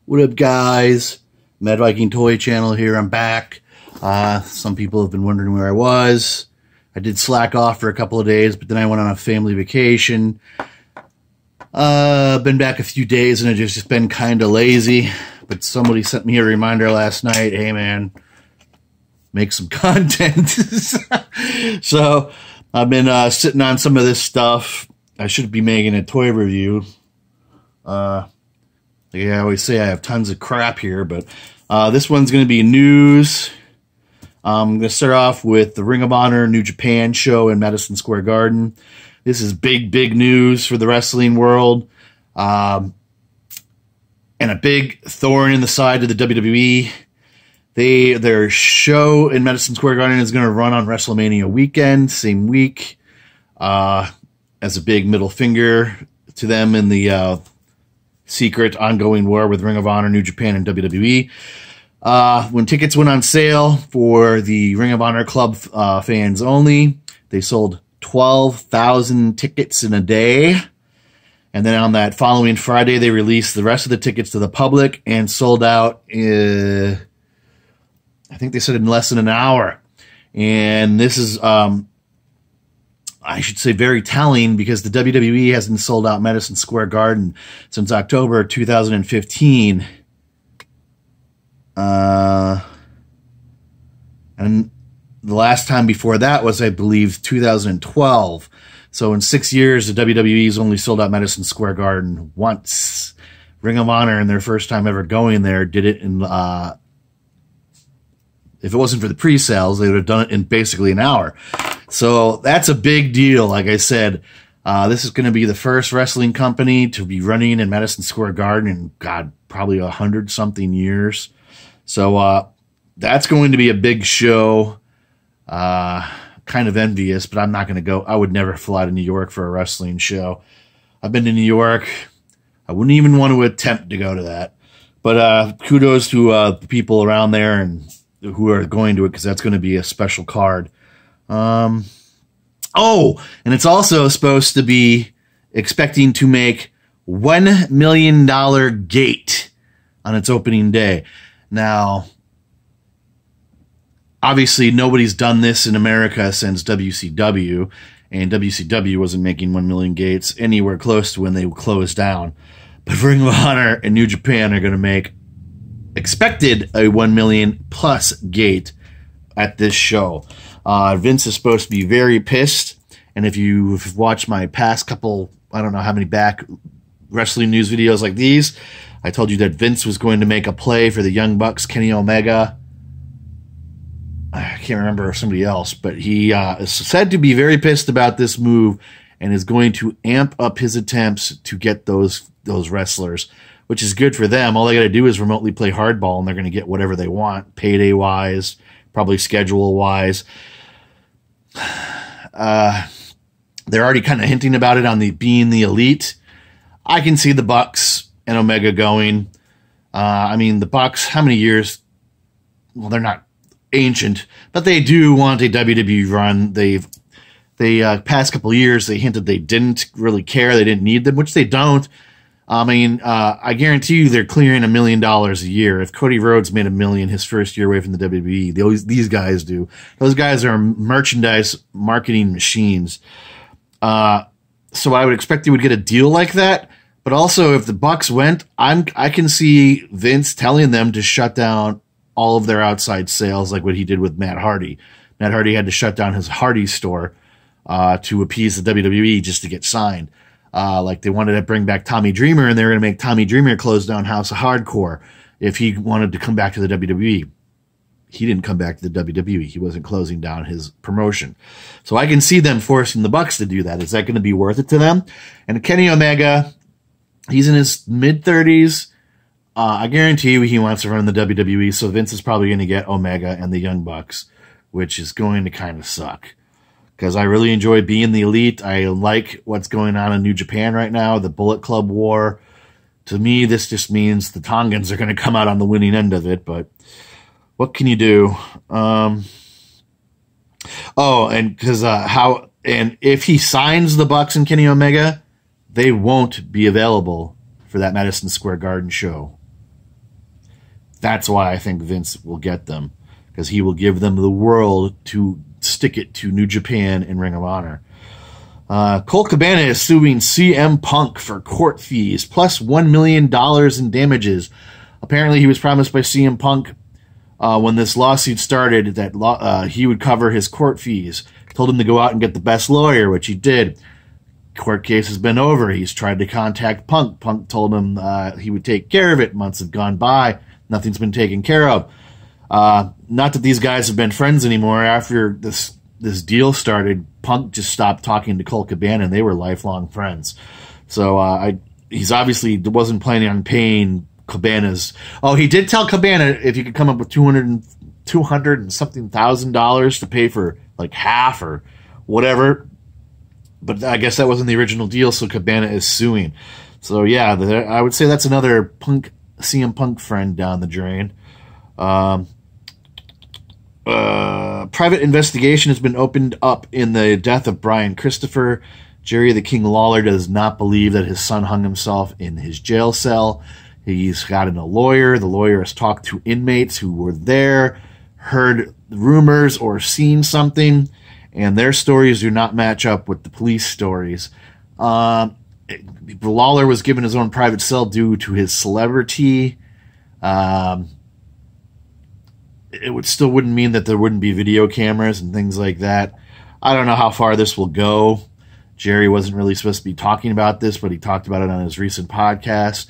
What up, guys? Mad Viking Toy Channel here. I'm back. Some people have been wondering where I was. I did slack off for a couple of days, but then I went on a family vacation. Been back a few days, and I've just been kind of lazy. But somebody sent me a reminder last night. Hey, man, make some content. So I've been sitting on some of this stuff. I should be making a toy review. Like I always say, I have tons of crap here, but this one's going to be news. I'm going to start off with the Ring of Honor New Japan show in Madison Square Garden. This is big, big news for the wrestling world. And a big thorn in the side of the WWE. Their show in Madison Square Garden is going to run on WrestleMania weekend, same week, as a big middle finger to them in the secret ongoing war with Ring of Honor, New Japan, and WWE. When tickets went on sale for the Ring of Honor Club fans only, they sold 12,000 tickets in a day. And then on that following Friday, they released the rest of the tickets to the public and sold out, I think they said in less than an hour. And this is, I should say, very telling, because the WWE hasn't sold out Madison Square Garden since October 2015. And the last time before that was, I believe, 2012. So in 6 years, the WWE's only sold out Madison Square Garden once. Ring of Honor, in their first time ever going there, did it in, if it wasn't for the pre-sales, they would have done it in basically an hour. So that's a big deal. Like I said, this is going to be the first wrestling company to be running in Madison Square Garden in, God, probably 100-something years. So that's going to be a big show. Kind of envious, but I'm not going to go. I would never fly to New York for a wrestling show. I've been to New York. I wouldn't even want to attempt to go to that. But kudos to the people around there and who are going to it, because that's going to be a special card. Oh, and it's also supposed to be expecting to make $1 million gate on its opening day. Now, obviously, nobody's done this in America since WCW, and WCW wasn't making 1 million gates anywhere close to when they closed down. But Ring of Honor and New Japan are going to make expected a 1 million plus gate at this show. Vince is supposed to be very pissed, and if you've watched my past couple, I don't know how many back wrestling news videos like these, I told you that Vince was going to make a play for the Young Bucks, Kenny Omega. I can't remember somebody else, but he is said to be very pissed about this move and is going to amp up his attempts to get those wrestlers, which is good for them. All they got to do is remotely play hardball, and they're going to get whatever they want, payday-wise, probably schedule-wise. They're already kind of hinting about it on the being the elite. I can see the Bucks and Omega going. I mean, the Bucks, how many years? Well, they're not ancient, but they do want a WWE run. Past couple of years, they hinted they didn't really care. They didn't need them, which they don't. I mean, I guarantee you they're clearing $1 million a year. If Cody Rhodes made $1 million his first year away from the WWE, these guys do. Those guys are merchandise marketing machines. So I would expect they would get a deal like that. But also, if the Bucks went, I can see Vince telling them to shut down all of their outside sales, like what he did with Matt Hardy. Matt Hardy had to shut down his Hardy store to appease the WWE just to get signed. Like they wanted to bring back Tommy Dreamer, and they were going to make Tommy Dreamer close down House of Hardcore if he wanted to come back to the WWE. He didn't come back to the WWE. He wasn't closing down his promotion. So I can see them forcing the Bucks to do that. Is that going to be worth it to them? And Kenny Omega, he's in his mid-30s. I guarantee you he wants to run the WWE, so Vince is probably going to get Omega and the Young Bucks, which is going to kind of suck. Because I really enjoy being the elite. I like what's going on in New Japan right now, the Bullet Club war. To me, this just means the Tongans are going to come out on the winning end of it, but what can you do? Oh, and because if he signs the Bucks and Kenny Omega, they won't be available for that Madison Square Garden show. That's why I think Vince will get them, because he will give them the world to stick it to New Japan and Ring of Honor. Colt Cabana is suing CM Punk for court fees plus $1 million in damages. Apparently, he was promised by CM Punk when this lawsuit started that he would cover his court fees. Told him to go out and get the best lawyer, which he did. Court case has been over. He's tried to contact Punk. Punk told him he would take care of it. Months have gone by. Nothing's been taken care of. Not that these guys have been friends anymore. After this deal started, Punk just stopped talking to Colt Cabana, and they were lifelong friends. So he's obviously wasn't planning on paying Cabana's. Oh, he did tell Cabana if you could come up with $200 and something thousand to pay for like half or whatever. But I guess that wasn't the original deal, so Cabana is suing. So yeah, I would say that's another CM Punk friend down the drain. Private investigation has been opened up in the death of Brian Christopher. Jerry the King Lawler does not believe that his son hung himself in his jail cell. He's gotten a lawyer. The lawyer has talked to inmates who were there, heard rumors or seen something, and their stories do not match up with the police stories. Lawler was given his own private cell due to his celebrity. It wouldn't mean that there wouldn't be video cameras and things like that. I don't know how far this will go. Jerry wasn't really supposed to be talking about this, but he talked about it on his recent podcast.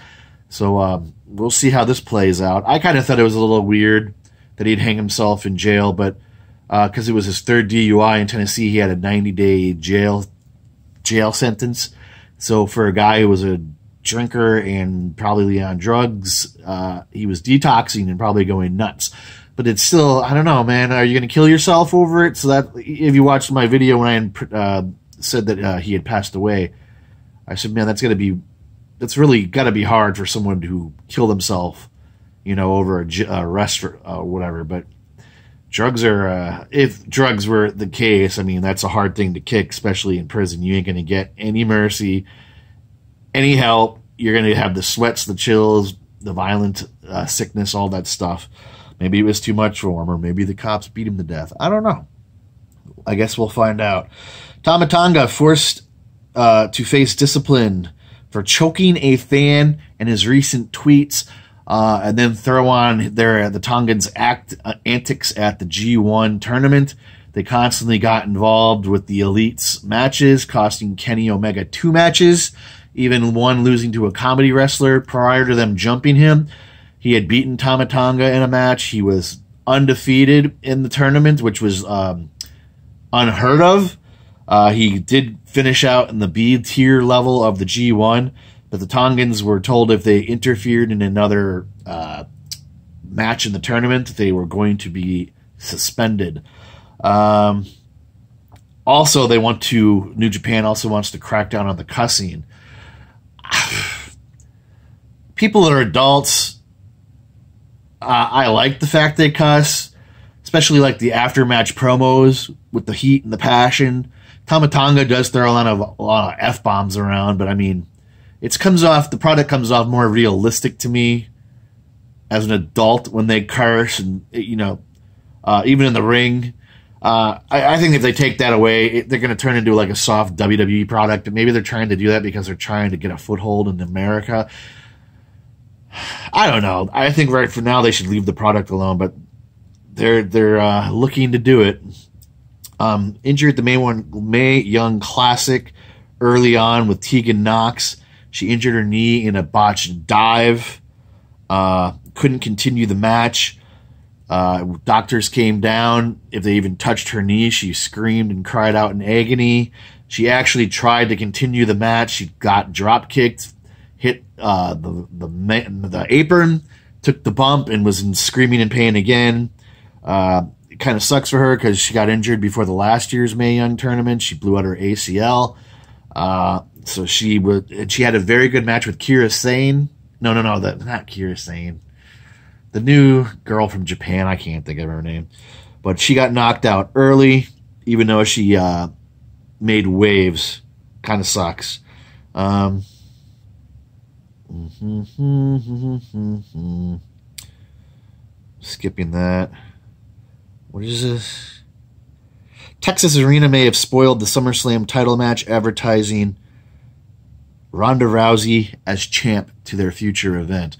So we'll see how this plays out. I kind of thought it was a little weird that he'd hang himself in jail, but because it was his third DUI in Tennessee, he had a 90-day jail sentence. So for a guy who was a drinker and probably on drugs, he was detoxing and probably going nuts. But it's still, I don't know, man. Are you going to kill yourself over it? So that if you watched my video when I said that he had passed away, I said, man, that's really got to be hard for someone who killed himself, over a restaurant or whatever. But drugs are, if drugs were the case, I mean, that's a hard thing to kick, especially in prison. You ain't going to get any mercy, any help. You're going to have the sweats, the chills, the violent sickness, all that stuff. Maybe it was too much for him, or maybe the cops beat him to death. I don't know. I guess we'll find out. Tonga forced to face discipline for choking a fan in his recent tweets, and then throw on the Tongans' antics at the G1 tournament. They constantly got involved with the Elite's matches, costing Kenny Omega 2 matches, even one losing to a comedy wrestler prior to them jumping him. He had beaten Tonga in a match. He was undefeated in the tournament, which was unheard of. He did finish out in the B tier level of the G1, but the Tongans were told if they interfered in another match in the tournament, they were going to be suspended. Also, New Japan also wants to crack down on the cussing. People that are adults, I like the fact they cuss, especially like the after-match promos with the heat and the passion. Tonga does throw a lot of F-bombs around, but I mean, the product comes off more realistic to me as an adult when they curse, and even in the ring. I think if they take that away, they're going to turn into like a soft WWE product, and maybe they're trying to do that because they're trying to get a foothold in America. I don't know. I think right for now they should leave the product alone, but they're looking to do it. Injured the Mae Young Classic early on with Tegan Knox. She injured her knee in a botched dive. Couldn't continue the match. Doctors came down. If they even touched her knee, she screamed and cried out in agony. She actually tried to continue the match. She got drop kicked, hit the apron, took the bump, and was screaming in pain again. It kind of sucks for her because she got injured before the last year's Mae Young tournament. She blew out her ACL. So she had a very good match with Kira Sane. No, not Kira Sane. The new girl from Japan. I can't think of her name. But she got knocked out early, even though she made waves. Kind of sucks. Skipping that. What is this? Texas Arena may have spoiled the SummerSlam title match, advertising Ronda Rousey as champ to their future event.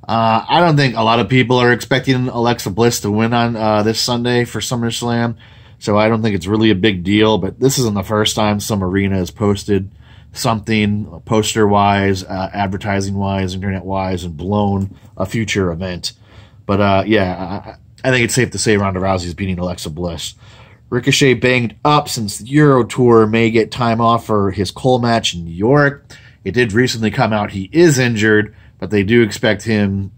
I don't think a lot of people are expecting Alexa Bliss to win on this Sunday for SummerSlam, so I don't think it's really a big deal, but this isn't the first time some arena has posted something poster-wise, advertising-wise, internet-wise, and blown a future event. But, yeah, I think it's safe to say Ronda Rousey is beating Alexa Bliss. Ricochet banged up since the Euro Tour, may get time off for his Cole match in New York. It did recently come out he is injured, but they do expect him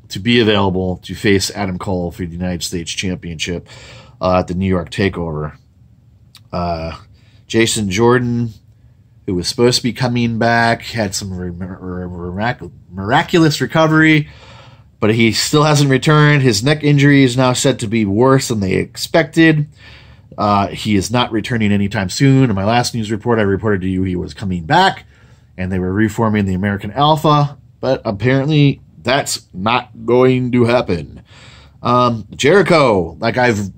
to be available to face Adam Cole for the United States Championship at the New York TakeOver. Jason Jordan, who was supposed to be coming back, had some miraculous recovery, but he still hasn't returned. His neck injury is now said to be worse than they expected. He is not returning anytime soon. In my last news report, I reported to you he was coming back, and they were reforming the American Alpha, but apparently that's not going to happen. Jericho, like I've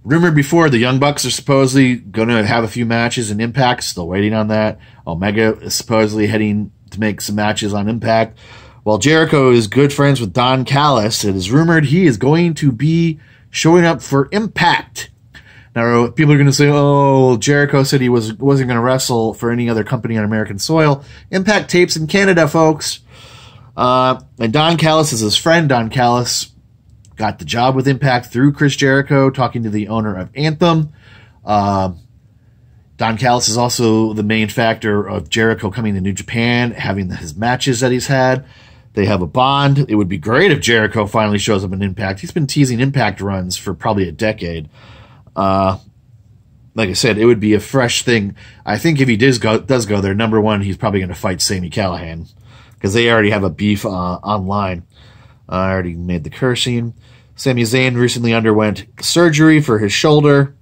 rumored before, the Young Bucks are supposedly going to have a few matches in Impact. Still waiting on that. Omega is supposedly heading to make some matches on Impact. While Jericho is good friends with Don Callis, it is rumored he is going to be showing up for Impact. Now, people are going to say, oh, Jericho said he wasn't going to wrestle for any other company on American soil. Impact tapes in Canada, folks. And Don Callis is his friend. Don Callis got the job with Impact through Chris Jericho, talking to the owner of Anthem. Don Callis is also the main factor of Jericho coming to New Japan, having his matches that he's had. They have a bond. It would be great if Jericho finally shows up in Impact. He's been teasing Impact runs for probably a decade. Like I said, it would be a fresh thing. I think if he does go there, number one, he's probably going to fight Sami Callihan, because they already have a beef online. I already made the cursing. Sami Zayn recently underwent surgery for his shoulder.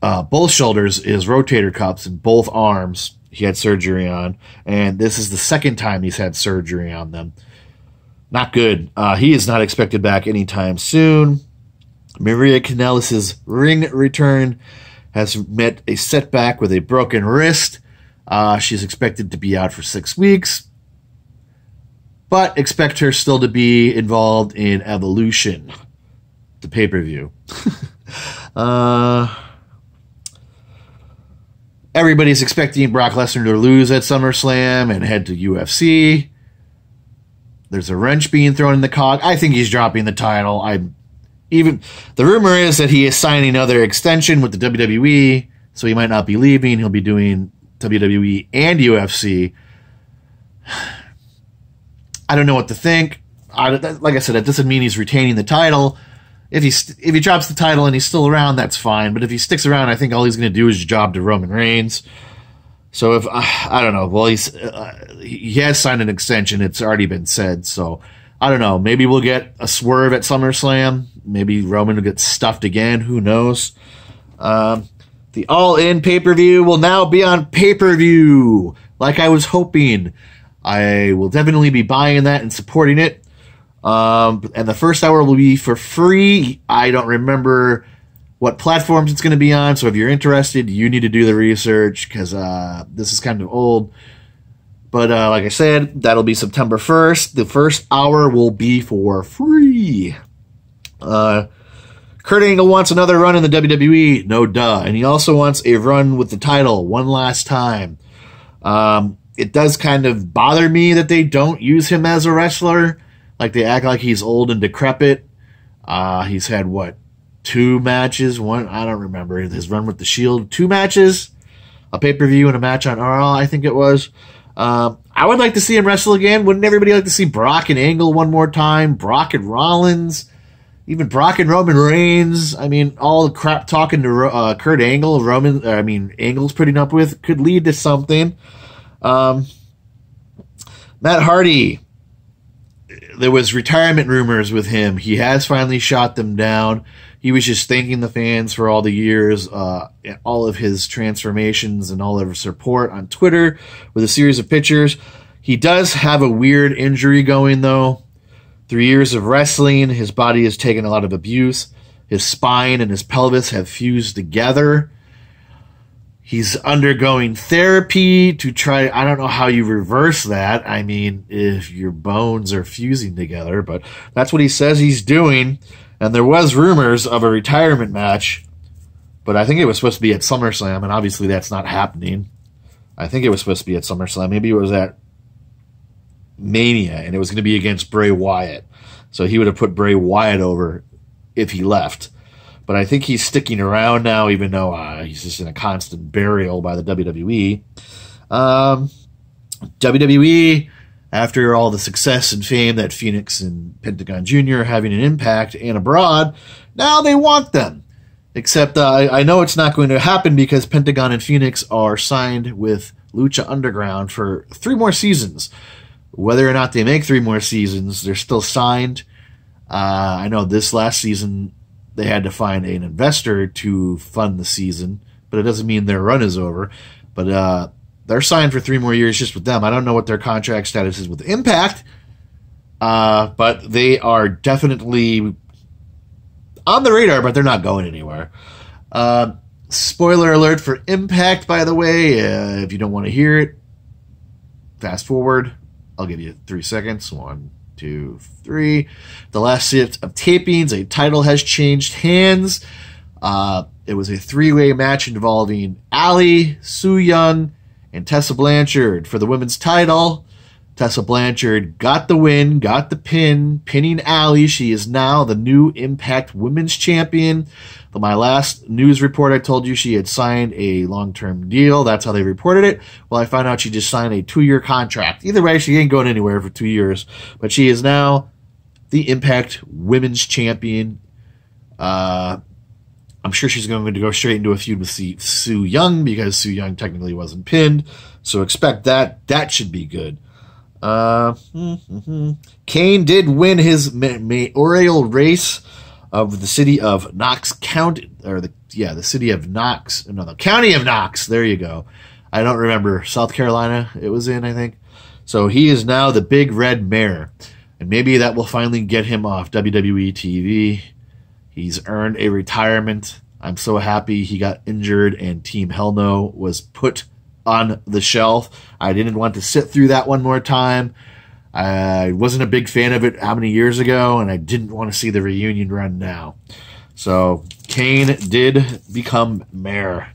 Both shoulders is rotator cuffs, and both arms he had surgery on. And this is the second time he's had surgery on them. Not good. He is not expected back anytime soon. Maria Kanellis' ring return has met a setback with a broken wrist. She's expected to be out for 6 weeks, but expect her still to be involved in Evolution, the pay-per-view. Everybody's expecting Brock Lesnar to lose at SummerSlam and head to UFC. There's a wrench being thrown in the cog. I think he's dropping the title. Even the rumor is that he is signing another extension with the WWE, so he might not be leaving. He'll be doing WWE and UFC. I don't know what to think. Like I said, that doesn't mean he's retaining the title. If he drops the title and he's still around, that's fine. But if he sticks around, I think all he's going to do is job to Roman Reigns. So if I don't know. Well, he has signed an extension. It's already been said. So I don't know. Maybe we'll get a swerve at SummerSlam. Maybe Roman will get stuffed again. Who knows? The All-In pay-per-view will now be on pay-per-view, like I was hoping. I will definitely be buying that and supporting it. And the first hour will be for free. I don't remember what platforms it's going to be on, so if you're interested, you need to do the research, because this is kind of old. But like I said, that'll be September 1st. The first hour will be for free. Kurt Angle wants another run in the WWE. No duh. And he also wants a run with the title one last time. It does kind of bother me that they don't use him as a wrestler. Like, they act like he's old and decrepit. He's had, 2 matches? One, I don't remember. His run with the Shield. 2 matches? A pay-per-view and a match on Raw, I think it was. I would like to see him wrestle again. Wouldn't everybody like to see Brock and Angle one more time? Brock and Rollins? Even Brock and Roman Reigns? I mean, all the crap talking to Kurt Angle, Angle's putting up with could lead to something. Matt Hardy. There was retirement rumors with him. He has finally shot them down. He was just thanking the fans for all the years, all of his transformations and all of his support on Twitter with a series of pictures. He does have a weird injury going, though. 3 years of wrestling, his body has taken a lot of abuse. His spine and his pelvis have fused together. He's undergoing therapy to try, I don't know how you reverse that. I mean, if your bones are fusing together, but that's what he says he's doing. And there was rumors of a retirement match, but I think it was supposed to be at SummerSlam, and obviously that's not happening. I think it was supposed to be at SummerSlam. Maybe it was at Mania, and it was going to be against Bray Wyatt. So he would have put Bray Wyatt over if he left. But I think he's sticking around now, even though he's just in a constant burial by the WWE. WWE, after all the success and fame that Phoenix and Pentagon Jr. are having an Impact and abroad, now they want them. Except I know it's not going to happen because Pentagon and Phoenix are signed with Lucha Underground for 3 more seasons. Whether or not they make 3 more seasons, they're still signed. I know this last season they had to find an investor to fund the season, but it doesn't mean their run is over. But they're signed for 3 more years just with them. I don't know what their contract status is with Impact, but they are definitely on the radar, but they're not going anywhere. Spoiler alert for Impact, by the way. If you don't want to hear it, fast forward. I'll give you 3 seconds. 1, 2, 3. The last set of tapings, a title has changed hands. It was a 3-way match involving Allie, Su Yung, and Tessa Blanchard for the women's title. Tessa Blanchard got the win, got the pin, pinning Allie. She is now the new Impact Women's Champion. But my last news report, I told you she had signed a long-term deal. That's how they reported it. Well, I found out she just signed a 2-year contract. Either way, she ain't going anywhere for 2 years. But she is now the Impact Women's Champion. I'm sure she's going to go straight into a feud with Su Yung because Su Yung technically wasn't pinned. So expect that. That should be good. Cain did win his mayoral race of the city of Knox County, or the city of Knox, no, the county of Knox. There you go. I don't remember. South Carolina it was in, I think. So he is now the big red mare, and maybe that will finally get him off WWE TV. He's earned a retirement. I'm so happy he got injured and Team Hell No was put on the shelf. I didn't want to sit through that one more time. I wasn't a big fan of it how many years ago, and I didn't want to see the reunion run now. So Cain did become mayor.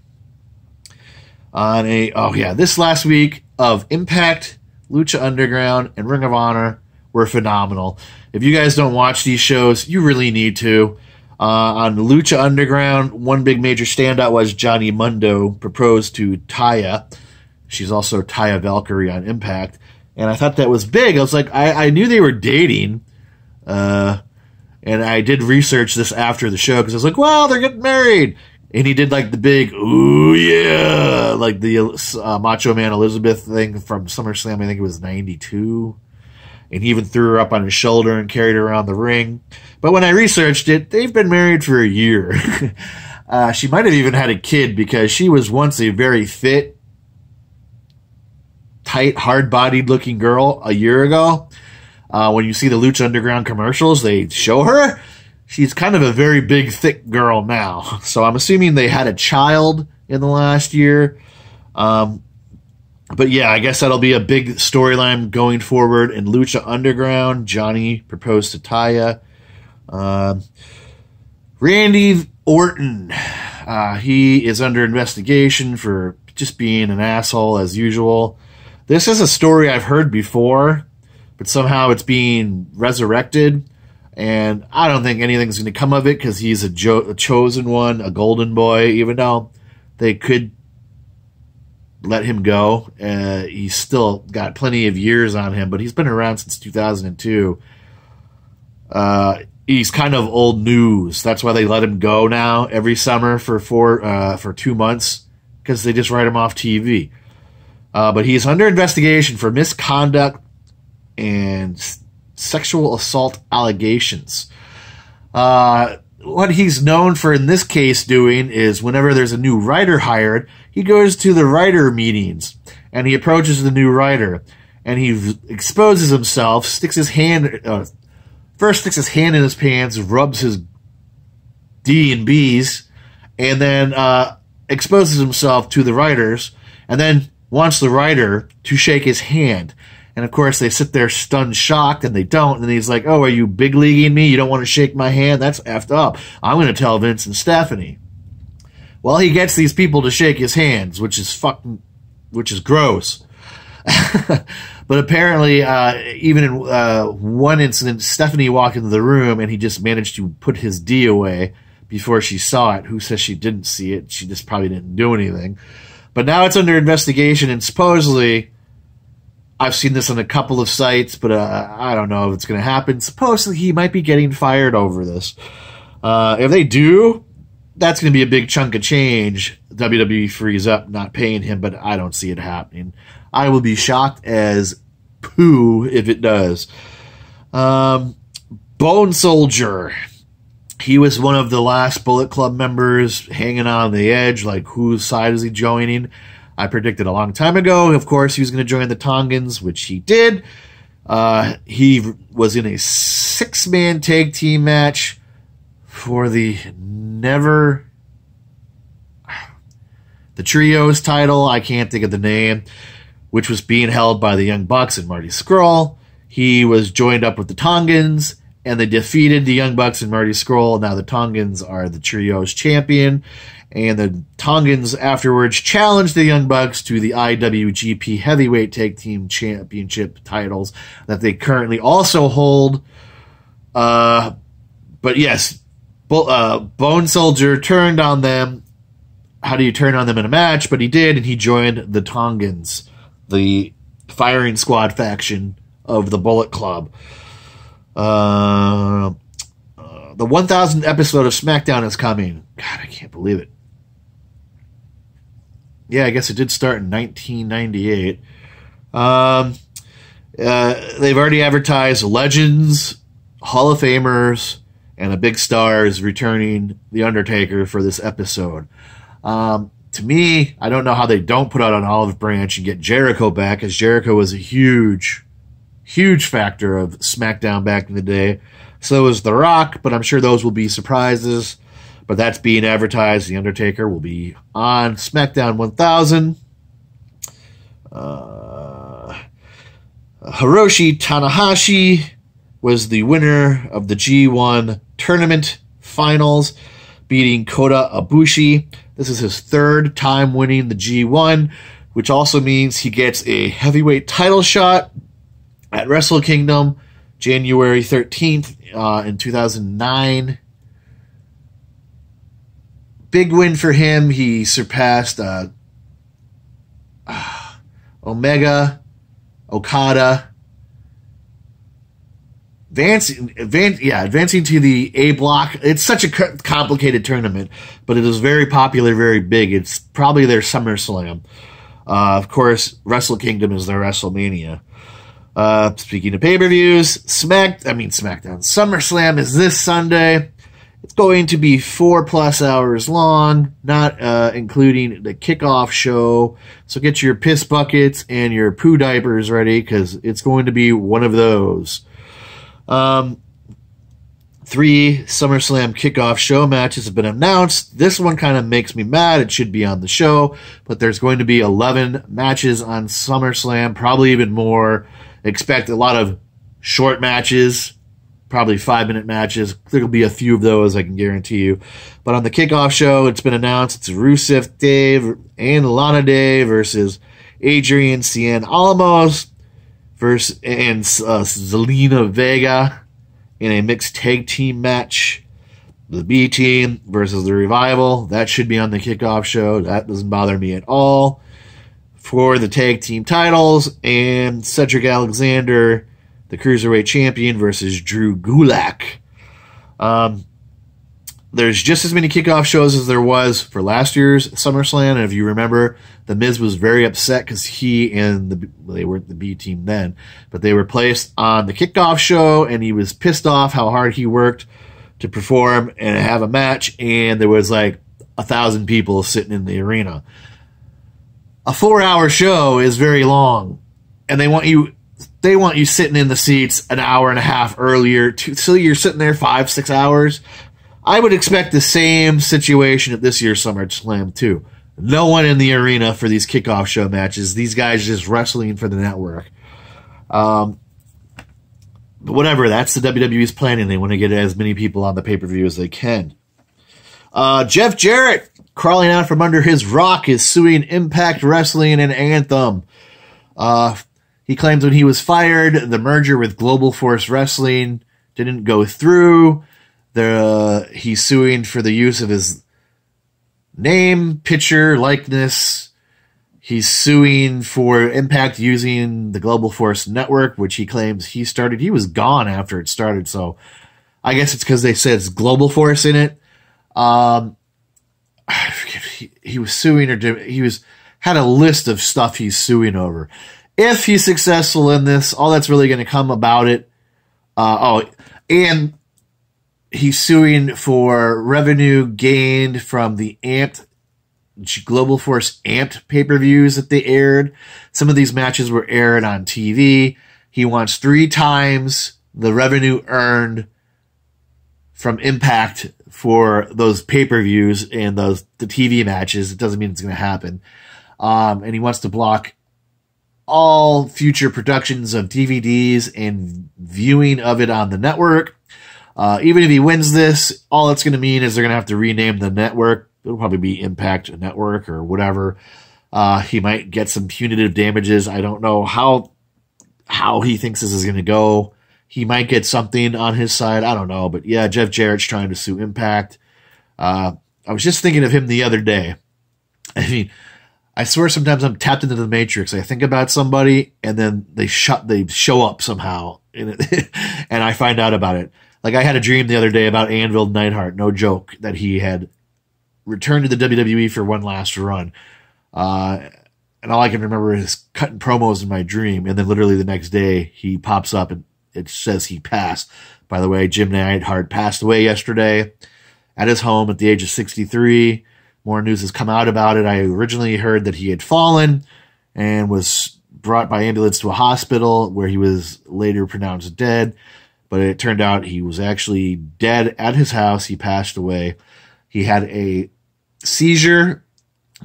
This last week of Impact, Lucha Underground, and Ring of Honor were phenomenal. If you guys don't watch these shows, you really need to. On Lucha Underground, one big major standout was Johnny Mundo proposed to Taya. She's also Taya Valkyrie on Impact. And I thought that was big. I was like, I knew they were dating. And I did research this after the show because I was like, well, they're getting married. And he did like the big, ooh, yeah, like the Macho Man Elizabeth thing from SummerSlam. I think it was 92. And he even threw her up on his shoulder and carried her around the ring. But when I researched it, they've been married for a year. She might have even had a kid because she was once a very fit, tight, hard-bodied looking girl a year ago. When you see the Lucha Underground commercials, they show her. She's kind of a very big, thick girl now. So I'm assuming they had a child in the last year. But yeah, I guess that'll be a big storyline going forward in Lucha Underground. Johnny proposed to Taya. Randy Orton. He is under investigation for just being an asshole as usual. This is a story I've heard before, but somehow it's being resurrected. And I don't think anything's going to come of it because he's a chosen one, a golden boy, even though they could let him go. He's still got plenty of years on him, but he's been around since 2002. He's kind of old news. That's why they let him go now every summer for 2 months because they just write him off TV. But he's under investigation for misconduct and sexual assault allegations. What he's known for in this case doing is whenever there's a new writer hired, he goes to the writer meetings and he approaches the new writer and he exposes himself, sticks his hand, First sticks his hand in his pants, rubs his D and B's, and then exposes himself to the writers, and then wants the writer to shake his hand. And of course, they sit there stunned, shocked, and they don't. And he's like, "Oh, are you big leaguing me? You don't want to shake my hand? That's effed up. I'm going to tell Vince and Stephanie." Well, he gets these people to shake his hands, which is gross. But apparently, even in one incident, Stephanie walked into the room and he just managed to put his D away before she saw it. Who says she didn't see it? She just probably didn't do anything. But now it's under investigation, and supposedly, I've seen this on a couple of sites, but I don't know if it's going to happen. Supposedly, he might be getting fired over this. If they do, that's going to be a big chunk of change. WWE frees up not paying him, but I don't see it happening. I will be shocked as poo if it does. Bone Soldier. He was one of the last Bullet Club members hanging on the edge, like whose side is he joining? I predicted a long time ago, of course, he was going to join the Tongans, which he did. He was in a 6-man tag team match for the Trios title. I can't think of the name, which was being held by the Young Bucks and Marty Scurll. He was joined up with the Tongans, and they defeated the Young Bucks and Marty Scurll. Now the Tongans are the Trios champion, and the Tongans afterwards challenged the Young Bucks to the IWGP Heavyweight Tag Team Championship titles that they currently also hold. But yes, Bone Soldier turned on them. How do you turn on them in a match? But he did, and he joined the Tongans, the firing squad faction of the Bullet Club. The 1000th episode of SmackDown is coming. God, I can't believe it. Yeah, I guess it did start in 1998. They've already advertised legends, Hall of Famers, and a big star is returning The Undertaker for this episode. To me, I don't know how they don't put out an olive branch and get Jericho back, as Jericho was a huge factor of SmackDown back in the day. So is The Rock, but I'm sure those will be surprises. But that's being advertised. The Undertaker will be on SmackDown 1000. Hiroshi Tanahashi was the winner of the G1 tournament finals, beating Kota Ibushi. This is his 3rd time winning the G1, which also means he gets a heavyweight title shot at Wrestle Kingdom, January 13th in 2009. Big win for him. He surpassed Omega, Okada, advancing to the A block. It's such a complicated tournament, but it is very popular, very big. It's probably their SummerSlam. Of course, Wrestle Kingdom is their WrestleMania. Speaking of pay-per-views, SmackDown. SummerSlam is this Sunday. It's going to be 4+ hours long, not including the kickoff show. So get your piss buckets and your poo diapers ready, because it's going to be one of those. 3 SummerSlam kickoff show matches have been announced. This one kind of makes me mad. It should be on the show, but there's going to be 11 matches on SummerSlam, probably even more. Expect a lot of short matches, probably 5-minute matches. There'll be a few of those, I can guarantee you. But on the kickoff show, it's been announced it's Rusev Day and Lana Day versus Adrian Cien Alamos and Zelina Vega in a mixed tag team match. The B Team versus the Revival. That should be on the kickoff show. That doesn't bother me at all. For the tag team titles, and Cedric Alexander, the Cruiserweight Champion, versus Drew Gulak. There's just as many kickoff shows as there was for last year's SummerSlam, and if you remember, The Miz was very upset because they weren't the B Team then, but they were placed on the kickoff show, and he was pissed off how hard he worked to perform and have a match, and there was like 1,000 people sitting in the arena. A 4-hour show is very long, and they want you they want you sitting in the seats an hour and a half earlier, so you're sitting there 5-6 hours. I would expect the same situation at this year's SummerSlam too. No one in the arena for these kickoff show matches. These guys just wrestling for the network. But whatever, that's the WWE's planning. They want to get as many people on the pay-per-view as they can. Jeff Jarrett, crawling out from under his rock, is suing Impact Wrestling and Anthem. He claims when he was fired, the merger with Global Force Wrestling didn't go through. He's suing for the use of his name, picture, likeness. He's suing for Impact using the Global Force Network, which he claims he started. He was gone after it started, so I guess it's because they said it's Global Force in it. I forget he was suing or had a list of stuff he's suing over. If he's successful in this, all that's really going to come about it. And he's suing for revenue gained from the Global Force Amped pay-per-views that they aired. Some of these matches were aired on TV. He wants 3 times the revenue earned from Impact for those pay-per-views and the TV matches. It doesn't mean it's going to happen. And he wants to block all future productions of DVDs and viewing of it on the network. Even if he wins this, all it's going to mean is they're going to have to rename the network. It'll probably be Impact Network or whatever. He might get some punitive damages. I don't know how he thinks this is going to go. He might get something on his side. I don't know. But yeah, Jeff Jarrett's trying to sue Impact. I was just thinking of him the other day. I mean, I swear sometimes I'm tapped into the Matrix. I think about somebody and then they show up somehow in it, and I find out about it. Like I had a dream the other day about Anvil Neidhart, no joke, that he had returned to the WWE for one last run. And all I can remember is cutting promos in my dream. And then literally the next day he pops up and it says he passed. By the way, Jim Neidhart passed away yesterday at his home at the age of 63. More news has come out about it. I originally heard that he had fallen and was brought by ambulance to a hospital where he was later pronounced dead. But it turned out he was actually dead at his house. He passed away. He had a seizure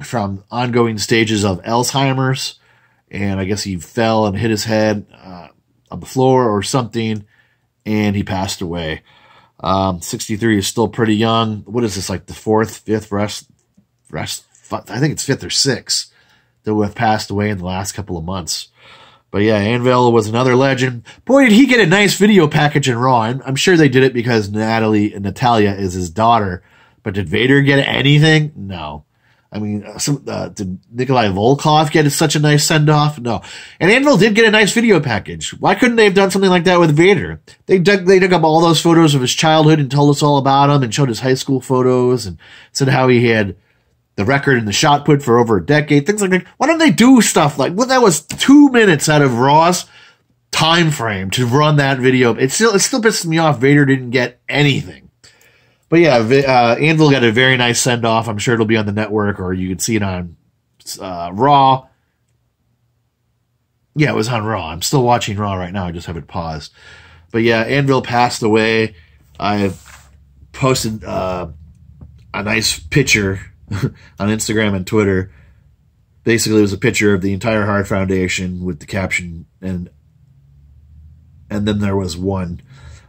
from ongoing stages of Alzheimer's, and I guess he fell and hit his head on the floor or something, and he passed away. 63 is still pretty young. What is this, like the 4th, 5th I think it's 5th or 6th that have passed away in the last couple of months. But yeah, Anvil was another legend. Boy, did he get a nice video package in Raw. I'm sure they did it because Natalia is his daughter. But did Vader get anything? No. I mean, did Nikolai Volkov get such a nice send-off? No. And Anvil did get a nice video package. Why couldn't they have done something like that with Vader? They dug up all those photos of his childhood and told us all about him and showed his high school photos and said how he had the record in the shot put for over a decade, things like that. Why don't they do stuff like, well, that was 2 minutes out of Raw's time frame to run that video. It still pisses me off Vader didn't get anything. But yeah, Anvil got a very nice send off. I'm sure it'll be on the network or you can see it on Raw. Yeah, it was on Raw. I'm still watching Raw right now. I just have it paused. But yeah, Anvil passed away. I posted a nice picture on Instagram and Twitter. Basically, it was a picture of the entire Heart Foundation with the caption, and then there was one.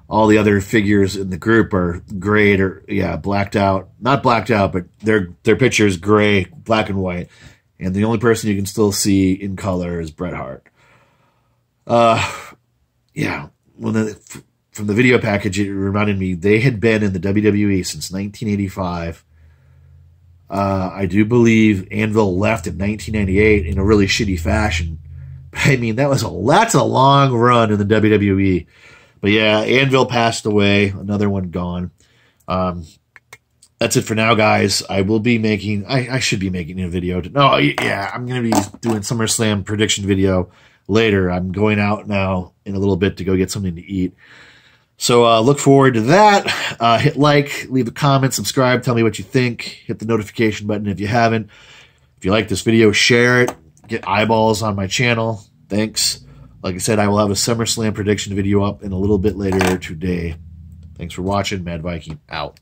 All the other figures in the group are grayed or blacked out. Not blacked out, but their picture is gray, black and white. And the only person you can still see in color is Bret Hart. From the video package, it reminded me they had been in the WWE since 1985. I do believe Anvil left in 1998 in a really shitty fashion. I mean, that's a long run in the WWE. But yeah, Anvil passed away. Another one gone. That's it for now, guys. I will be making... I should be making a video. I'm going to be doing SummerSlam prediction video later. I'm going out now in a little bit to go get something to eat. So look forward to that. Hit like, leave a comment, subscribe, tell me what you think. Hit the notification button if you haven't. If you like this video, share it. Get eyeballs on my channel. Thanks. Like I said, I will have a SummerSlam prediction video up in a little bit later today. Thanks for watching. Mad Viking out.